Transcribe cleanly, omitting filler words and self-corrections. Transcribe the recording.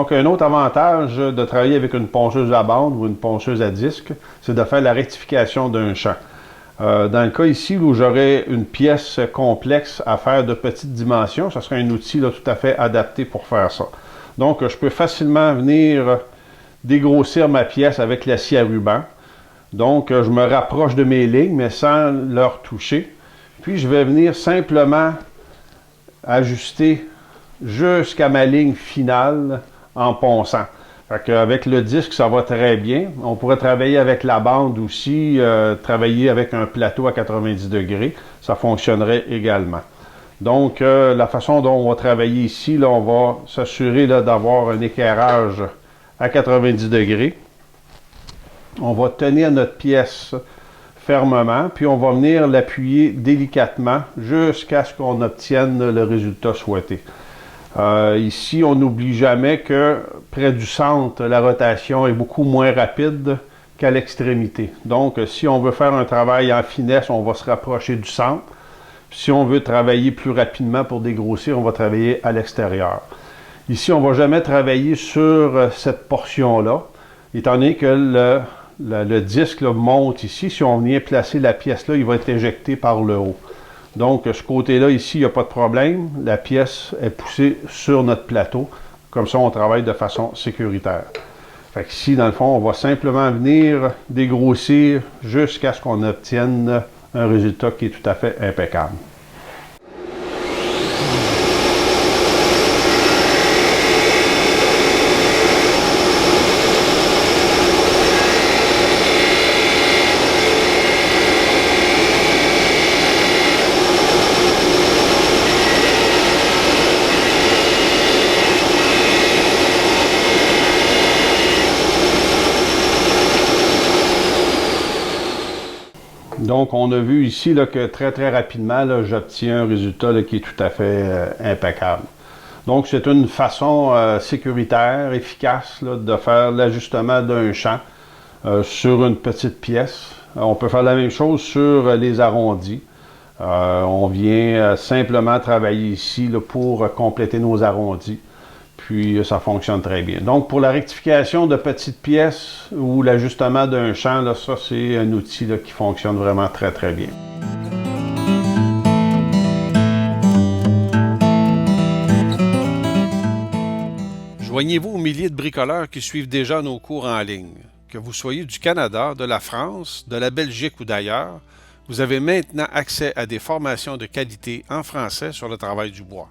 Donc, un autre avantage de travailler avec une ponceuse à bande ou une ponceuse à disque, c'est de faire la rectification d'un champ. Dans le cas ici où j'aurais une pièce complexe à faire de petites dimensions, ce serait un outil là, tout à fait adapté pour faire ça. Donc, je peux facilement venir dégrossir ma pièce avec la scie à ruban. Donc, je me rapproche de mes lignes, mais sans leur toucher. Puis, je vais venir simplement ajuster jusqu'à ma ligne finale en ponçant. Avec le disque, ça va très bien. On pourrait travailler avec la bande aussi, travailler avec un plateau à 90 degrés. Ça fonctionnerait également. Donc, la façon dont on va travailler ici, là, on va s'assurer d'avoir un éclairage à 90 degrés. On va tenir notre pièce fermement, puis on va venir l'appuyer délicatement jusqu'à ce qu'on obtienne le résultat souhaité. Ici, on n'oublie jamais que près du centre, la rotation est beaucoup moins rapide qu'à l'extrémité. Donc, si on veut faire un travail en finesse, on va se rapprocher du centre. Si on veut travailler plus rapidement pour dégrossir, on va travailler à l'extérieur. Ici, on ne va jamais travailler sur cette portion-là, étant donné que le disque là, monte ici. Si on vient placer la pièce là, il va être éjecté par le haut. Donc, ce côté-là, ici, il n'y a pas de problème. La pièce est poussée sur notre plateau. Comme ça, on travaille de façon sécuritaire. Fait qu'ici, dans le fond, on va simplement venir dégrossir jusqu'à ce qu'on obtienne un résultat qui est tout à fait impeccable. Donc, on a vu ici là, que très rapidement, j'obtiens un résultat là, qui est tout à fait impeccable. Donc, c'est une façon sécuritaire, efficace là, de faire l'ajustement d'un champ sur une petite pièce. On peut faire la même chose sur les arrondis. On vient simplement travailler ici là, pour compléter nos arrondis. Puis, ça fonctionne très bien. Donc, pour la rectification de petites pièces ou l'ajustement d'un champ, là, ça, c'est un outil là, qui fonctionne vraiment très bien. Joignez-vous aux milliers de bricoleurs qui suivent déjà nos cours en ligne. Que vous soyez du Canada, de la France, de la Belgique ou d'ailleurs, vous avez maintenant accès à des formations de qualité en français sur le travail du bois.